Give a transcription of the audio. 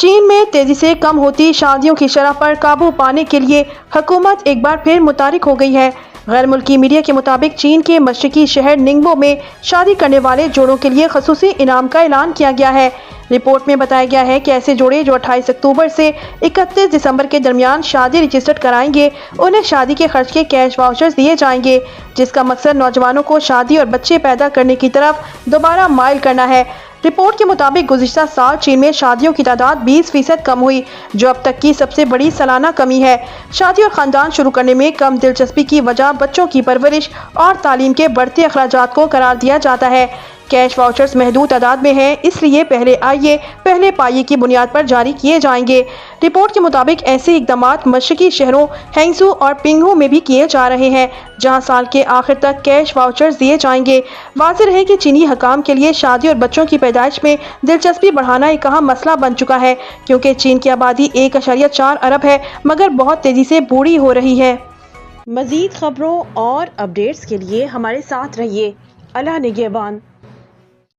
چین میں تیزی سے کم ہوتی شادیوں کی شرح پر قابو پانے کے لیے حکومت ایک بار پھر متحرک ہو گئی ہے۔ غیر ملکی میڈیا کے مطابق چین کے مشرقی شہر ننگبو میں شادی کرنے والے جوڑوں کے لیے خصوصی انعام کا اعلان کیا گیا ہے۔ رپورٹ میں بتایا گیا ہے کہ ایسے جوڑے جو 28 اکتوبر سے 31 دسمبر کے درمیان شادی رجسٹرڈ کرائیں گے، انہیں شادی کے خرچ کے کیش واؤچرز دیے جائیں گے، جس کا مقصد نوجوانوں کو شادی اور بچے پیدا کرنے کی طرف دوبارہ مائل کرنا ہے۔ رپورٹ کے مطابق گزشتہ سال چین میں شادیوں کی تعداد 20% کم ہوئی، جو اب تک کی سب سے بڑی سالانہ کمی ہے۔ شادی اور خاندان شروع کرنے میں کم دلچسپی کی وجہ بچوں کی پرورش اور تعلیم کے بڑھتے اخراجات کو قرار دیا جاتا ہے۔ کیش واؤچرز محدود تعداد میں ہیں، اس لیے پہلے آئیے پہلے پائیے کی بنیاد پر جاری کیے جائیں گے۔ رپورٹ کے مطابق ایسے اقدامات مشرقی شہروں ہینگزو اور پنگھو میں بھی کیے جا رہے ہیں، جہاں سال کے آخر تک کیش واؤچرز دیے جائیں گے۔ واضح رہے کہ چینی حکام کے لیے شادی اور بچوں کی پیدائش میں دلچسپی بڑھانا ایک اہم مسئلہ بن چکا ہے، کیونکہ چین کی آبادی 1.4 ارب ہے، مگر بہت تیزی سے بوڑھی ہو رہی ہے۔ مزید خبروں اور اپڈیٹس کے لیے ہمارے ساتھ رہیے۔ اللہ نگہبان۔